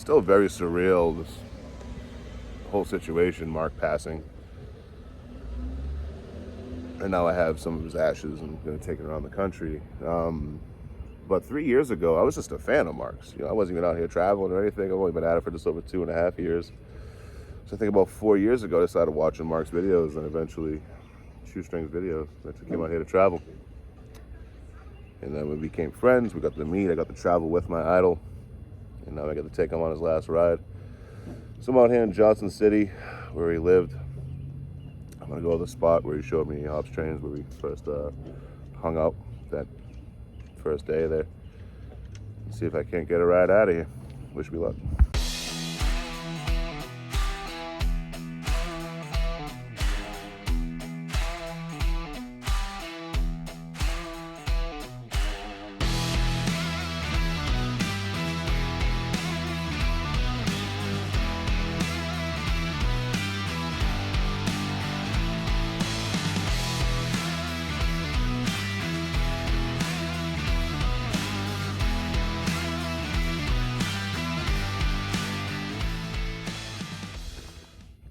still very surreal, this whole situation, Mark passing. And now I have some of his ashes and I'm going to take it around the country. But 3 years ago, I was just a fan of Mark's. I wasn't even out here traveling or anything. I've only been at it for just over 2.5 years. So I think about 4 years ago, I started watching Mark's videos and eventually Shoestring's videos. I actually came out here to travel. And then we became friends. We got to meet. I got to travel with my idol. And now I got to take him on his last ride. So I'm out here in Johnson City, where he lived. I'm going to go to the spot where he showed me hops trains, where we first hung out that first day there. See if I can't get a ride out of here. Wish me luck.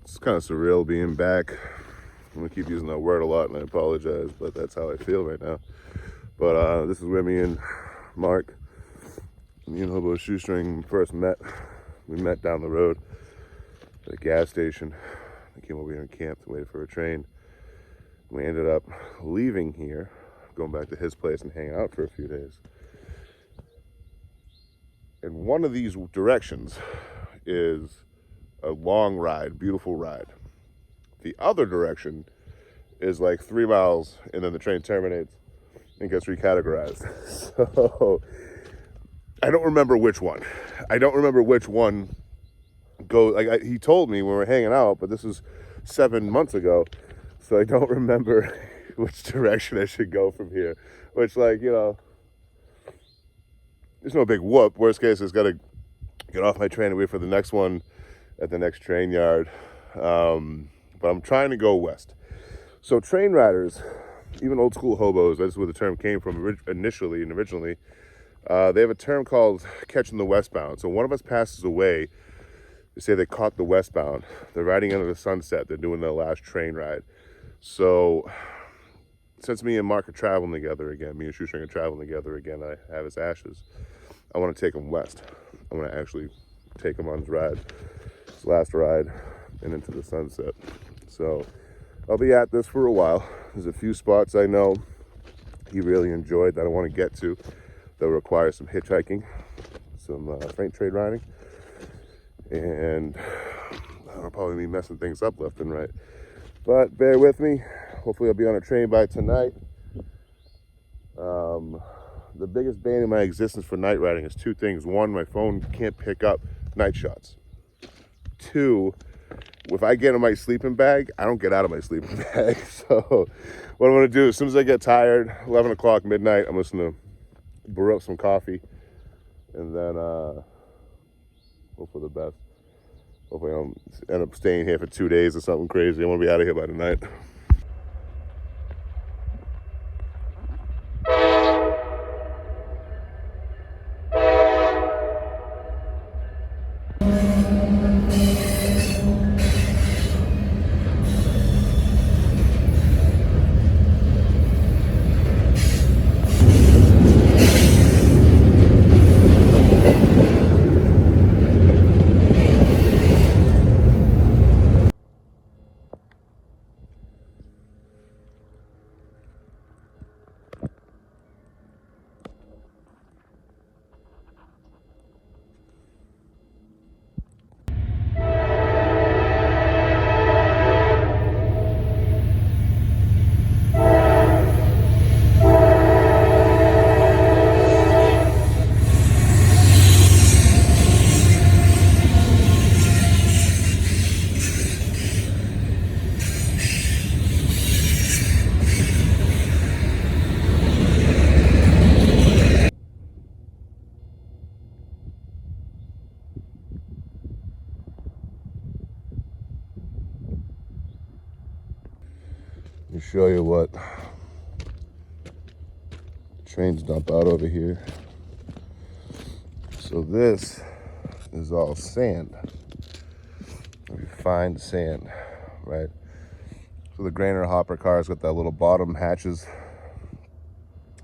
It's kind of surreal being back. I'm gonna keep using that word a lot and I apologize, but that's how I feel right now. But this is where me and Mark, me and Hobo Shoestring first met. We met down the road at a gas station. I came over here and camped and waited for a train. We ended up leaving here, going back to his place and hanging out for a few days. And one of these directions is a long ride, beautiful ride. The other direction is like 3 miles and then the train terminates and gets recategorized. So I don't remember which one. I don't remember which one goes. Like he told me when we were hanging out, but this is 7 months ago. So I don't remember which direction I should go from here. Which, like, there's no big whoop. Worst case, I just got to get off my train and wait for the next one at the next train yard. But I'm trying to go west. So train riders, even old school hobos, that's where the term came from originally, they have a term called catching the westbound. So one of us passes away, they say they caught the westbound. They're riding under the sunset. They're doing their last train ride. So since me and Mark are traveling together again, me and Shoestring are traveling together again, I have his ashes. I want to take him west. I want to actually take him on his ride, his last ride, and into the sunset. So I'll be at this for a while. There's a few spots I know he really enjoyed that I want to get to that require some hitchhiking, some freight train riding, and I'll probably be messing things up left and right. But bear with me. Hopefully I'll be on a train by tonight. The biggest bane in my existence for night riding is two things. One, my phone can't pick up night shots. Two, if I get in my sleeping bag, I don't get out of my sleeping bag. So what I'm going to do, as soon as I get tired, 11 o'clock, midnight, I'm just going to brew up some coffee and then hope for the best. Hopefully I don't end up staying here for 2 days or something crazy. I want to be out of here by tonight. Let me show you what trains dump out over here. So this is all sand. Refined sand, right? So the grainer hopper cars got that little bottom hatches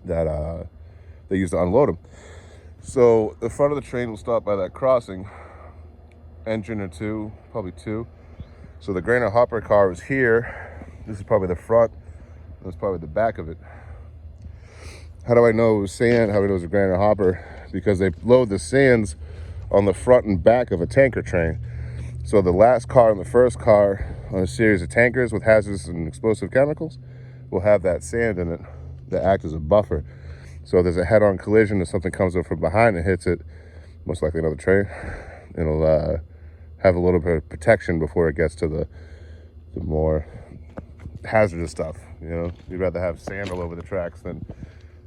that they use to unload them. So the front of the train will stop by that crossing, engine or two, probably two. So the grainer hopper car is here. This is probably the front. That's probably the back of it. How do I know it was sand? How do I know it was a grainer hopper? Because they load the sands on the front and back of a tanker train. So the last car and the first car on a series of tankers with hazardous and explosive chemicals will have that sand in it that acts as a buffer. So if there's a head-on collision, if something comes up from behind and hits it, most likely another train, it'll have a little bit of protection before it gets to the more hazardous stuff. You know, you'd rather have sand all over the tracks than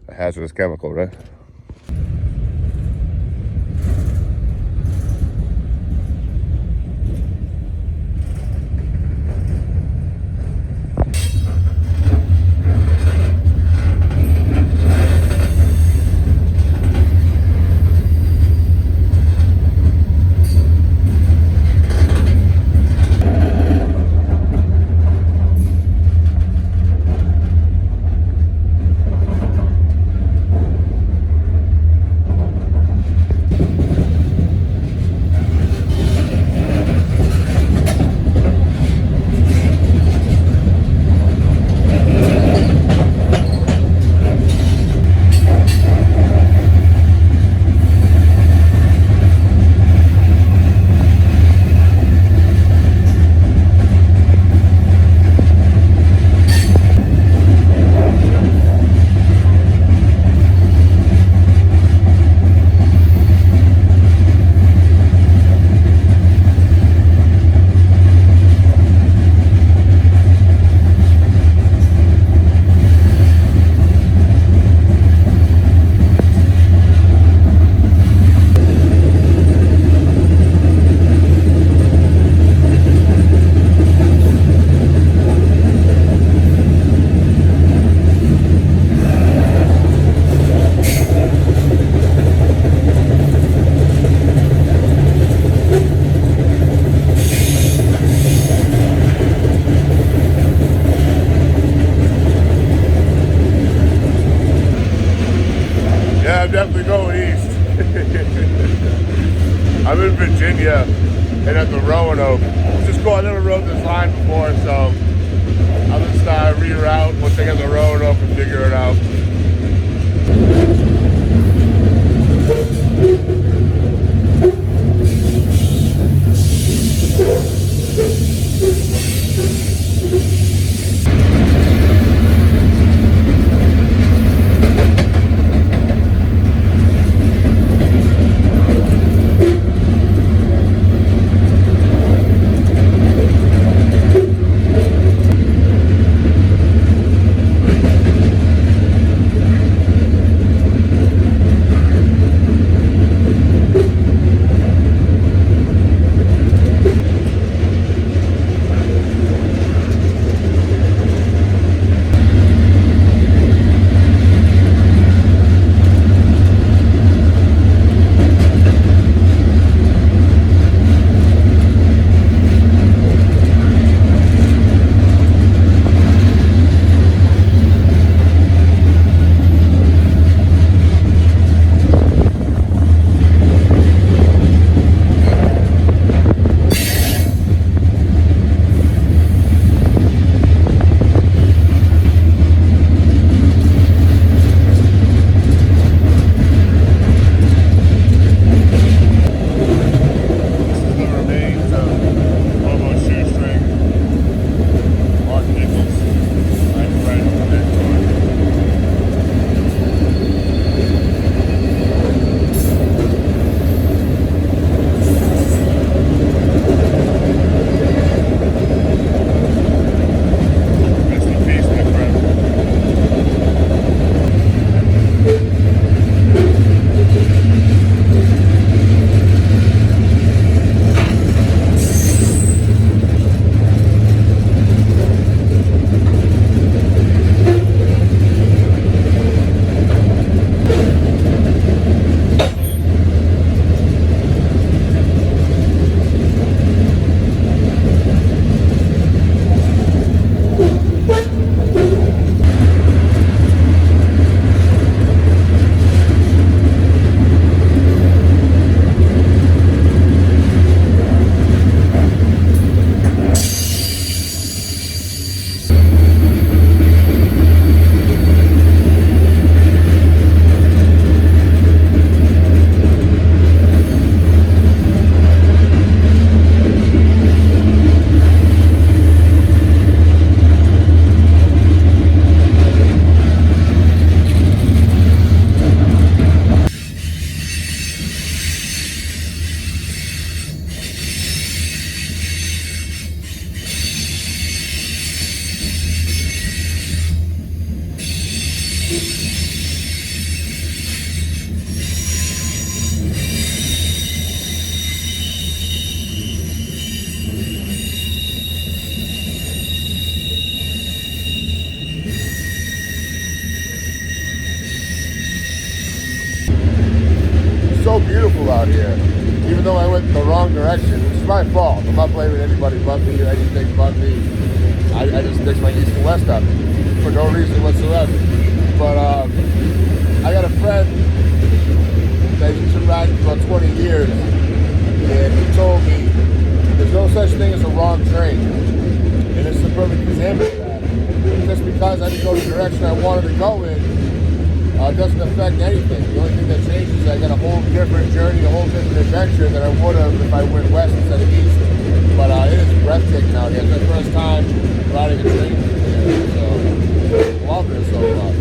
a hazardous chemical, right? I'm definitely going east. I'm in Virginia and at the Roanoke. Just cool, I never rode this line before, so I'll just reroute once I get the Roanoke and figure it out. even though I went in the wrong direction, which is my fault. I'm not blaming anybody but me or anything but me. I just mixed my east and west up for no reason whatsoever. But I got a friend that he's been riding for about 20 years, and he told me there's no such thing as a wrong train. And this is a perfect example of that. Just because I didn't go the direction I wanted to go in, doesn't affect anything. The only thing that changes is I got a whole different journey, a whole different adventure than I would have if I went west instead of east. But it is breathtaking out here. It's my first time riding a train here, so loving it so far.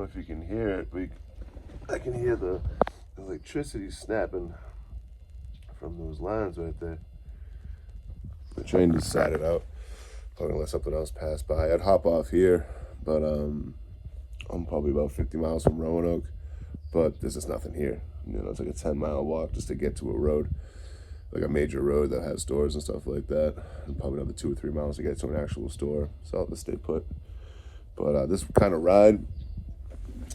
If you can hear it, but I can hear the electricity snapping from those lines right there. The train decided out. Probably gonna let something else pass by. I'd hop off here, but I'm probably about 50 miles from Roanoke, but there's just nothing here. You know, it's like a 10-mile walk just to get to a road, like a major road that has stores and stuff like that, and probably another 2 or 3 miles to get to an actual store. So I'll just stay put. But this kind of ride,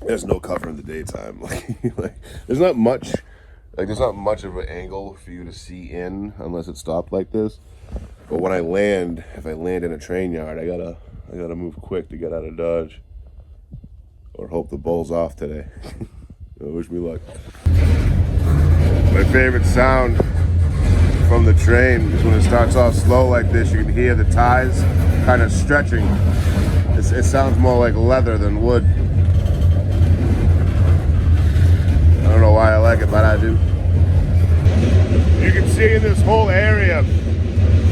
there's no cover in the daytime. Like there's not much of an angle for you to see in unless it's stopped like this. But when I land, if I land in a train yard, I gotta move quick to get out of Dodge, or hope the bull's off today. Wish me luck. My favorite sound from the train is when it starts off slow like this. You can hear the ties kind of stretching. It sounds more like leather than wood. I don't know why I like it, but I do. You can see in this whole area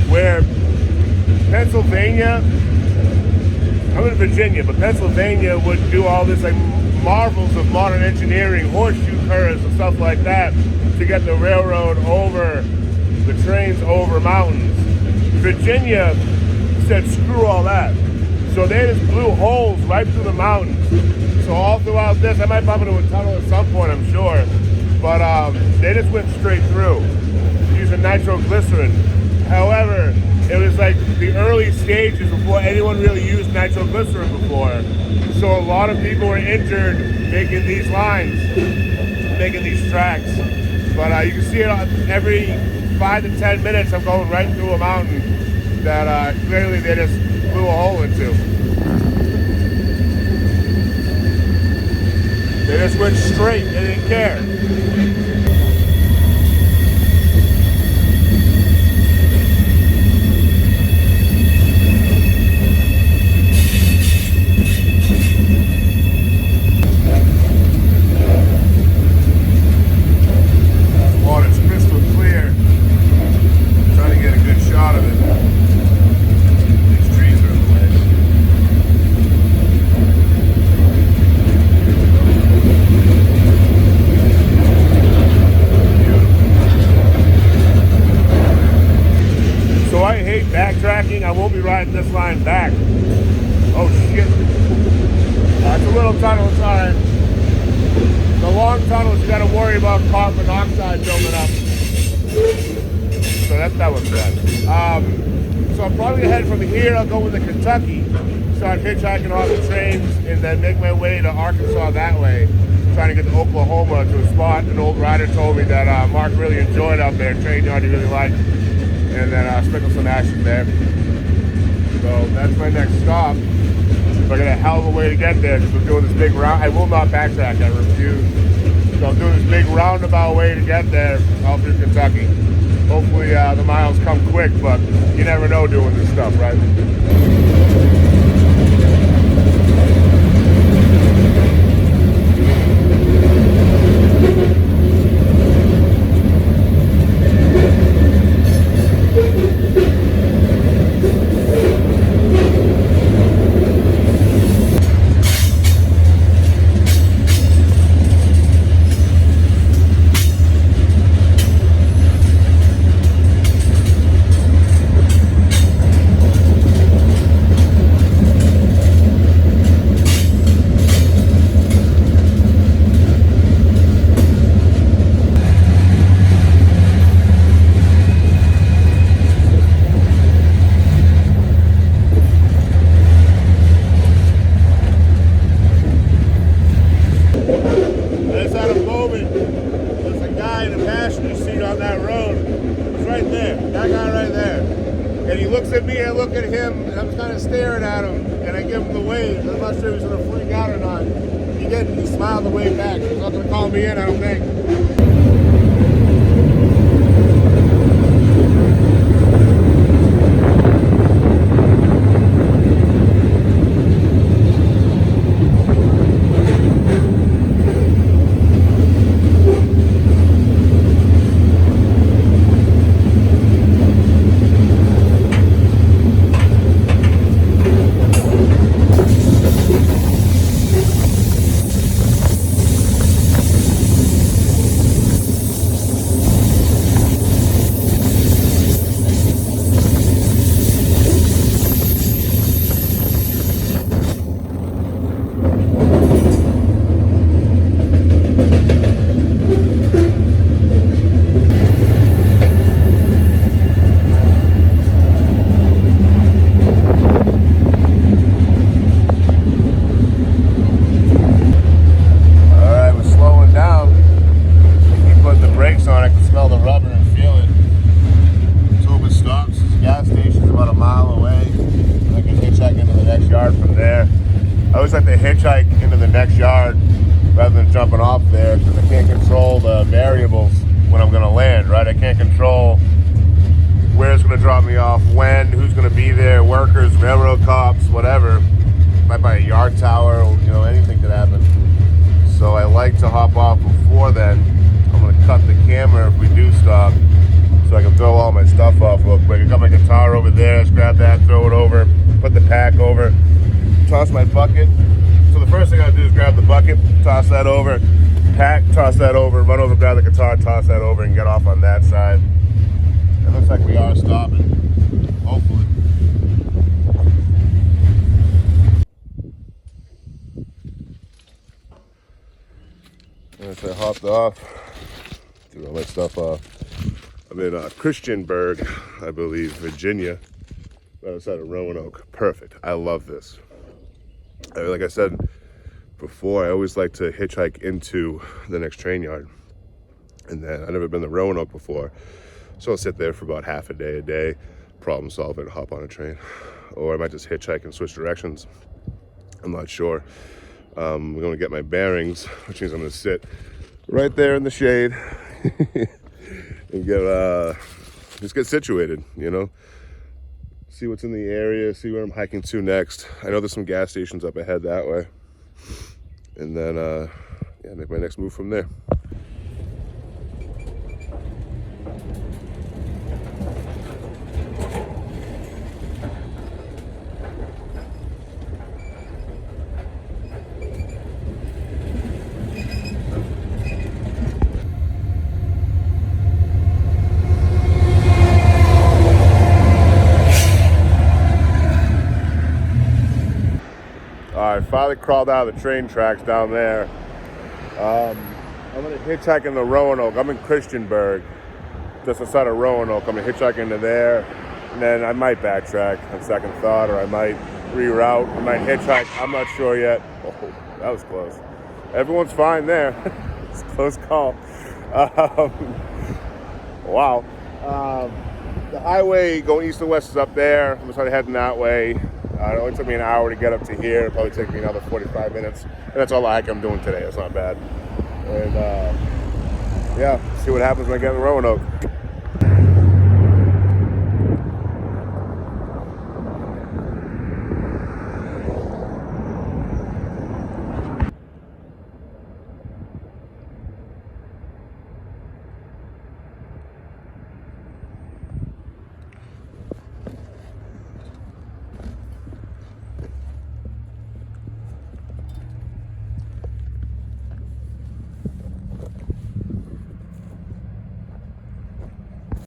where Pennsylvania, I'm in Virginia, but Pennsylvania would do all this like marvels of modern engineering, horseshoe curves and stuff like that to get the railroad over, the trains over mountains. Virginia said screw all that. So they just blew holes right through the mountains. So all throughout this, I might bump into a tunnel at some point, I'm sure, but they just went straight through using nitroglycerin. However, it was like the early stages before anyone really used nitroglycerin before. So a lot of people were injured making these lines, making these tracks. But you can see it every 5 to 10 minutes. I'm going right through a mountain that clearly they just blew a hole into. They just went straight, they didn't care. I won't be riding this line back. Oh shit. It's a little tunnel, it's alright. The long tunnels, you gotta worry about carbon monoxide building up. So that was bad. So I'm probably gonna head from here, I'll go into Kentucky, start hitchhiking off the trains, and then make my way to Arkansas that way, trying to get to Oklahoma to a spot an old rider told me that Mark really enjoyed out there, train yard he really liked, and then sprinkle some action there. So that's my next stop. So I got a hell of a way to get there because we're doing this big round. I will not backtrack, I refuse. So I'm doing this big roundabout way to get there out through Kentucky. Hopefully the miles come quick, but you never know doing this stuff, right? Staring at him, and I give him the wave. I'm not sure if he's going to freak out or not. He smiled the way back. He's not going to call me in, I don't think. Hitchhike into the next yard rather than jumping off there because I can't control the variables when I'm going to land, right? I can't control where it's going to drop me off, when, who's going to be there, workers, railroad cops, whatever. Might buy a yard tower, you know, anything could happen. So I like to hop off before then. I'm going to cut the camera if we do stop so I can throw all my stuff off real quick. I got my guitar over there, let's grab that, throw it over, put the pack over, toss my bucket. So the first thing I do is grab the bucket, toss that over, pack, toss that over, run over, grab the guitar, toss that over, and get off on that side. It looks like we are stopping, hopefully. Once I hopped off, threw all my stuff off. I'm in Christiansburg, I believe, Virginia, right outside of Roanoke. Perfect. I love this. Like I said before, I always like to hitchhike into the next train yard. And then I've never been to Roanoke before. So I'll sit there for about half a day, problem solve it, hop on a train. Or I might just hitchhike and switch directions. I'm not sure. I'm going to get my bearings, which means I'm going to sit right there in the shade and just get situated, you know. See what's in the area, see where I'm hiking to next. I know there's some gas stations up ahead that way. And then, yeah, make my next move from there. finally crawled out of the train tracks down there. I'm going to hitchhike into Roanoke. I'm in Christiansburg, just outside of Roanoke. I'm going to hitchhike into there, and then I might backtrack on second thought, or I might reroute. I might hitchhike. I'm not sure yet. Oh, that was close. Everyone's fine there. It's a close call. Wow. The highway going east and west is up there. I'm going to start heading that way. It only took me an hour to get up to here. It'll probably take me another 45 minutes. And that's all the hike I'm doing today. That's not bad. And yeah, see what happens when I get in Roanoke.